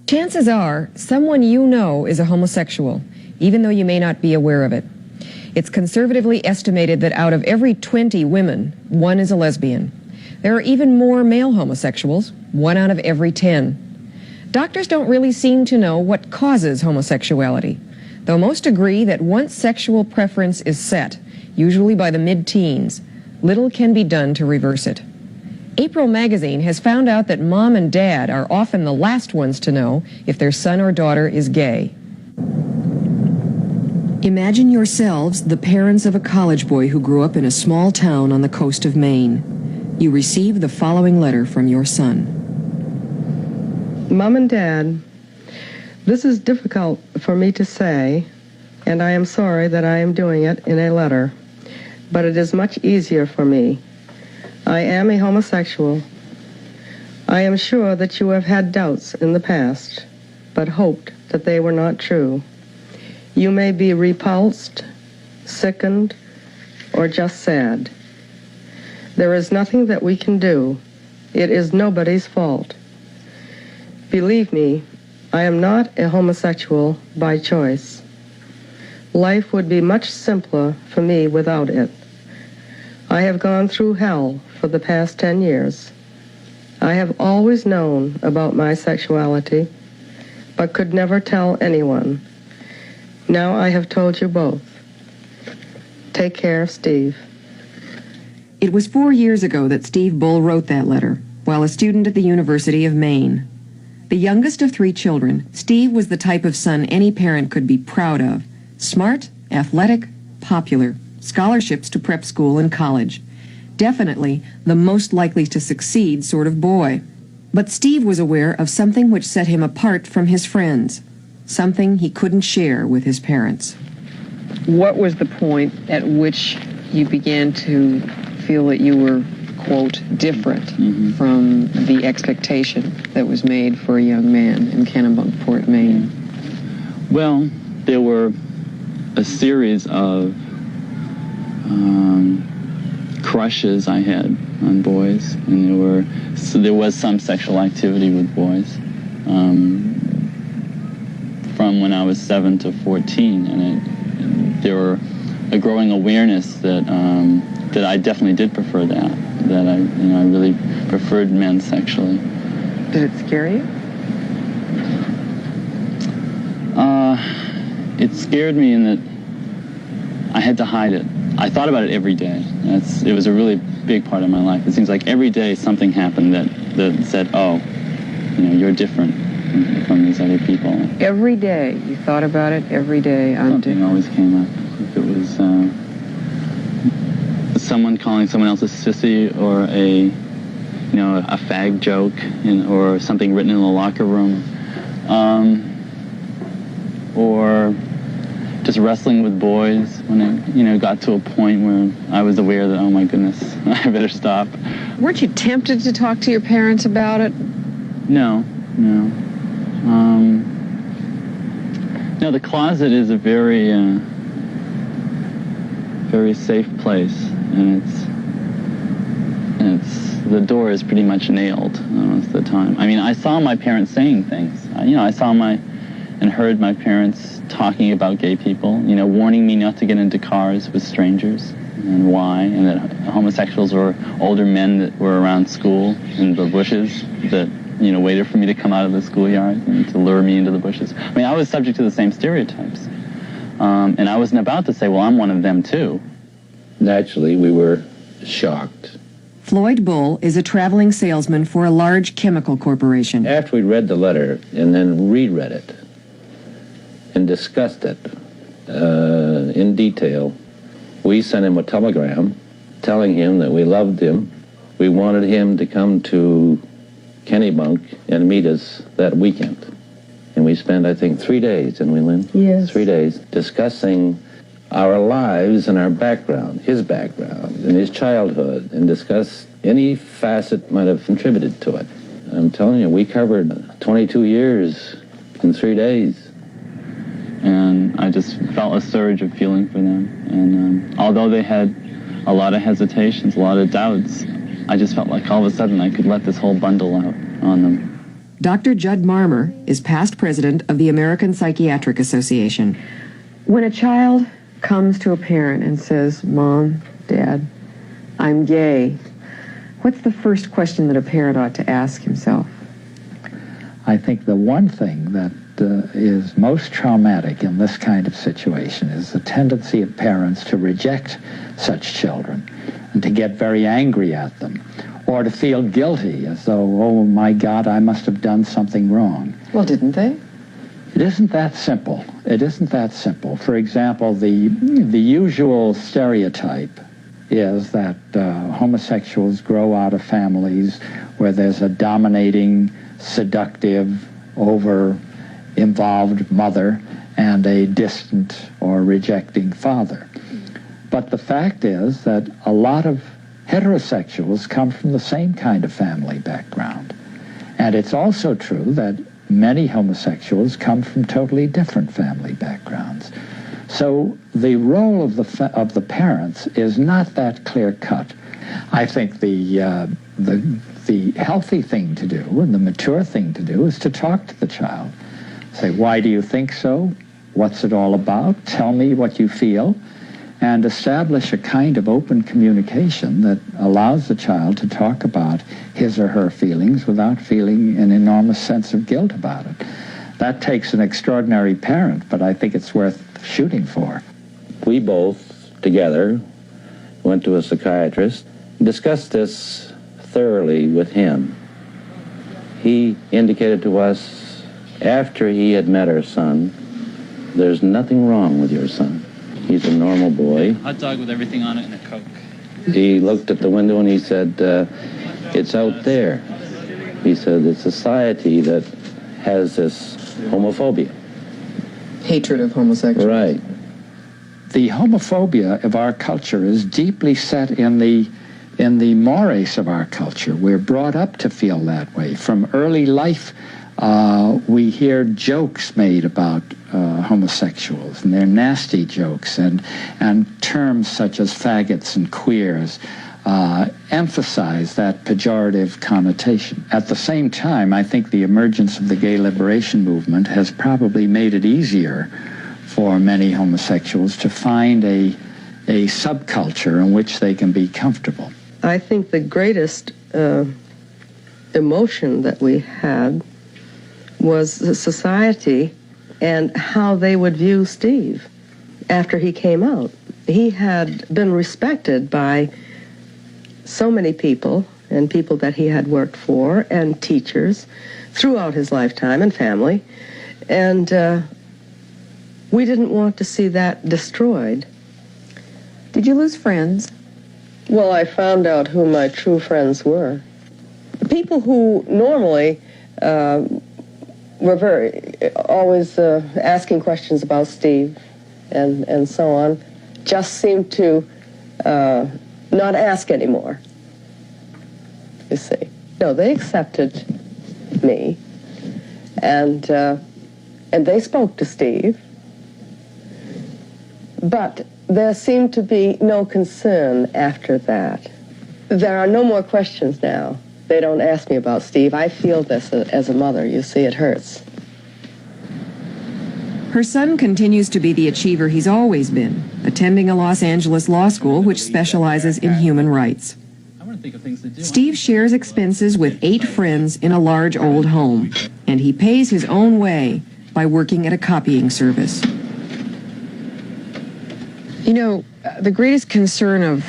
Chances are someone you know is a homosexual, even though you may not be aware of it. It's conservatively estimated that out of every 20 women, one is a lesbian. There are even more male homosexuals, 1 out of every 10. Doctors don't really seem to know what causes homosexuality, though most agree that once sexual preference is set, usually by the mid-teens, little can be done to reverse it. April magazine has found out that mom and dad are often the last ones to know if their son or daughter is gay. Imagine yourselves the parents of a college boy who grew up in a small town on the coast of Maine. You receive the following letter from your son. Mom and Dad, this is difficult for me to say, and I am sorry that I am doing it in a letter, but it is much easier for me. I am a homosexual. I am sure that you have had doubts in the past, but hoped that they were not true. You may be repulsed, sickened, or just sad. There is nothing that we can do. It is nobody's fault. Believe me, I am not a homosexual by choice. Life would be much simpler for me without it. I have gone through hell for the past 10 years. I have always known about my sexuality, but could never tell anyone. Now I have told you both. Take care, Steve. It was 4 years ago that Steve Bull wrote that letter, while a student at the University of Maine. The youngest of 3 children, Steve was the type of son any parent could be proud of. Smart, athletic, popular, scholarships to prep school and college. Definitely the most likely to succeed sort of boy. But Steve was aware of something which set him apart from his friends, something he couldn't share with his parents. What was the point at which you began to feel that you were, quote, different from the expectation that was made for a young man in Kennebunkport, Maine? Well, there were a series of crushes I had on boys, and there was some sexual activity with boys from when I was 7 to 14, and there were a growing awareness that that I definitely did prefer that I really preferred men sexually. Did it scare you? It scared me in that I had to hide it. I thought about it every day. It was a really big part of my life. It seems like every day something happened that said, oh, you're different from these other people. Every day you thought about it, every day. Something always came up. If it was someone calling someone else a sissy, or a fag joke, or something written in the locker room, or just wrestling with boys when it got to a point where I was aware that, oh my goodness, I better stop. Weren't you tempted to talk to your parents about it? No. No, the closet is a very, very safe place, and the door is pretty much nailed most of the time. I mean, I saw my parents saying things. I saw and heard my parents talking about gay people, warning me not to get into cars with strangers, and why, and that homosexuals were older men that were around school in the bushes that, waited for me to come out of the schoolyard and to lure me into the bushes. I mean, I was subject to the same stereotypes. And I wasn't about to say, well, I'm one of them too. Naturally, we were shocked. Floyd Bull is a traveling salesman for a large chemical corporation. After we read the letter and then reread it and discussed it in detail, we sent him a telegram telling him that we loved him. We wanted him to come to Kennebunk and meet us that weekend. And we spent, I think, 3 days, didn't we, Lynn? Yes. 3 days discussing our lives and our background, his background and his childhood, and discuss any facet might have contributed to it. I'm telling you, we covered 22 years in 3 days. And I just felt a surge of feeling for them. And although they had a lot of hesitations, a lot of doubts, I just felt like all of a sudden I could let this whole bundle out on them. Dr. Judd Marmer is past president of the American Psychiatric Association. When a child comes to a parent and says, "Mom, Dad, I'm gay," what's the first question that a parent ought to ask himself? I think the one thing that is most traumatic in this kind of situation is the tendency of parents to reject such children and to get very angry at them, or to feel guilty as though, oh my God, I must have done something wrong. Well, didn't they? It isn't that simple. It isn't that simple. For example, the usual stereotype is that homosexuals grow out of families where there's a dominating, seductive, over-involved mother and a distant or rejecting father. But the fact is that a lot of heterosexuals come from the same kind of family background. And it's also true that many homosexuals come from totally different family backgrounds. So the role of the parents is not that clear-cut. I think the healthy thing to do and the mature thing to do is to talk to the child. Say, why do you think so? What's it all about? Tell me what you feel. And establish a kind of open communication that allows the child to talk about his or her feelings without feeling an enormous sense of guilt about it. That takes an extraordinary parent, but I think it's worth shooting for. We both, together, went to a psychiatrist, discussed this thoroughly with him. He indicated to us, after he had met our son, there's nothing wrong with your son. He's a normal boy. Hot dog with everything on it and a Coke. He looked at the window and he said, it's out there. He said, it's society that has this homophobia. Hatred of homosexuals. Right. The homophobia of our culture is deeply set in the mores of our culture. We're brought up to feel that way. From early life, we hear jokes made about homosexuals, and they're nasty jokes, and terms such as faggots and queers emphasize that pejorative connotation. At the same time, I think the emergence of the gay liberation movement has probably made it easier for many homosexuals to find a subculture in which they can be comfortable. I think the greatest emotion that we had was the society and how they would view Steve after he came out. He had been respected by so many people, and people that he had worked for, and teachers throughout his lifetime, and family, and we didn't want to see that destroyed. Did you lose friends? Well, I found out who my true friends were. People who normally were always asking questions about Steve and so on, just seemed to not ask anymore, you see. No, they accepted me, and they spoke to Steve, but there seemed to be no concern after that. There are no more questions now. They don't ask me about Steve. I feel this as a mother. You see, it hurts. Her son continues to be the achiever he's always been, attending a Los Angeles law school which specializes in human rights. Steve shares expenses with 8 friends in a large old home, and he pays his own way by working at a copying service. You know, the greatest concern of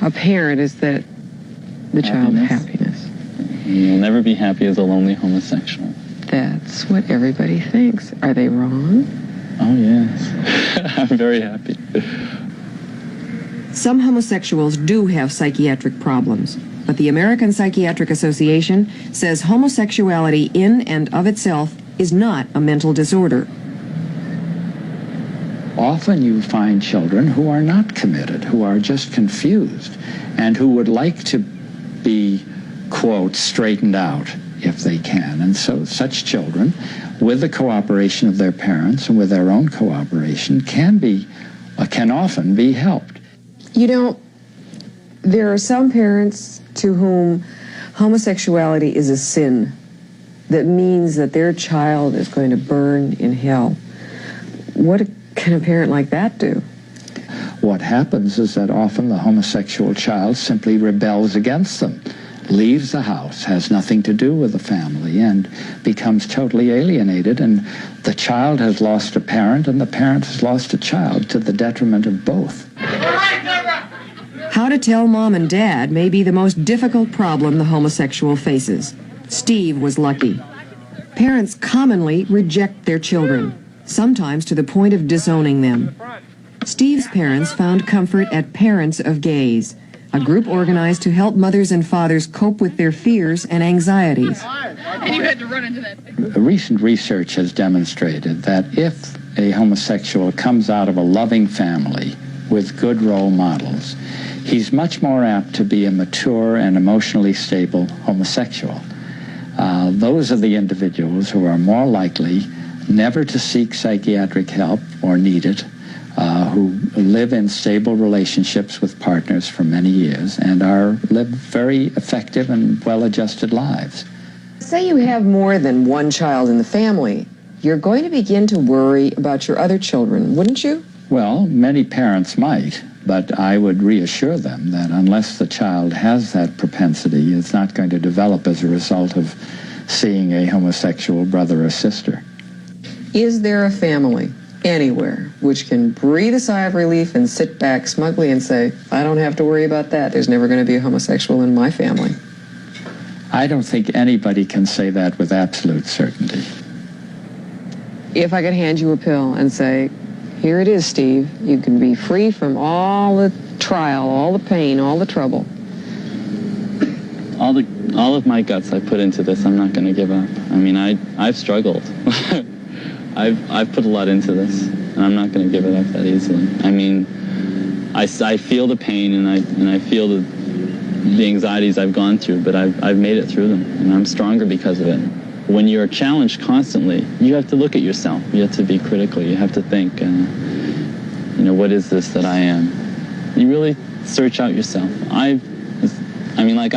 a parent is that the child's happiness. You'll never be happy as a lonely homosexual. That's what everybody thinks. Are they wrong? Oh, yes. I'm very happy. Some homosexuals do have psychiatric problems, but the American Psychiatric Association says homosexuality in and of itself is not a mental disorder. Often you find children who are not committed, who are just confused, and who would like to be, quote, straightened out if they can. And so such children, with the cooperation of their parents and with their own cooperation, can often be helped. You know, there are some parents to whom homosexuality is a sin, that means that their child is going to burn in hell. What can a parent like that do? What happens is that often the homosexual child simply rebels against them, leaves the house, has nothing to do with the family, and becomes totally alienated, and the child has lost a parent, and the parent has lost a child, to the detriment of both. How to tell mom and dad may be the most difficult problem the homosexual faces. Steve was lucky. Parents commonly reject their children, sometimes to the point of disowning them. Steve's parents found comfort at Parents of Gays, a group organized to help mothers and fathers cope with their fears and anxieties. And you had to run into that thing. Recent research has demonstrated that if a homosexual comes out of a loving family with good role models, he's much more apt to be a mature and emotionally stable homosexual. Those are the individuals who are more likely never to seek psychiatric help or need it, who live in stable relationships with partners for many years and live very effective and well-adjusted lives. Say you have more than one child in the family, you're going to begin to worry about your other children, wouldn't you? Well, many parents might, but I would reassure them that unless the child has that propensity, it's not going to develop as a result of seeing a homosexual brother or sister. Is there a family anywhere which can breathe a sigh of relief and sit back smugly and say, I don't have to worry about that. There's never going to be a homosexual in my family? I don't think anybody can say that with absolute certainty. If I could hand you a pill and say, here it is, Steve, you can be free from all the trial, all the pain, all the trouble. All of my guts I put into this, I'm not going to give up. I mean, I've struggled. I've put a lot into this, and I'm not going to give it up that easily. I mean, I feel the pain, and I feel the anxieties I've gone through, but I've made it through them, and I'm stronger because of it. When you're challenged constantly, you have to look at yourself. You have to be critical. You have to think, what is this that I am? You really search out yourself. I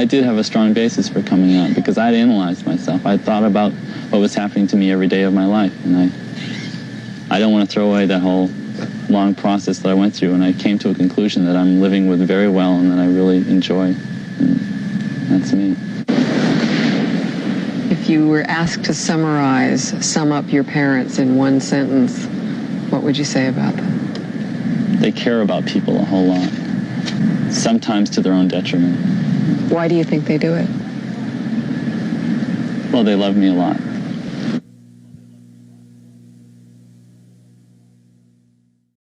did have a strong basis for coming out because I'd analyzed myself. I thought about what was happening to me every day of my life, and I don't want to throw away that whole long process that I went through, and I came to a conclusion that I'm living with very well and that I really enjoy. And that's me. If you were asked to sum up your parents in one sentence, what would you say about them? They care about people a whole lot, sometimes to their own detriment. Why do you think they do it? Well, they love me a lot.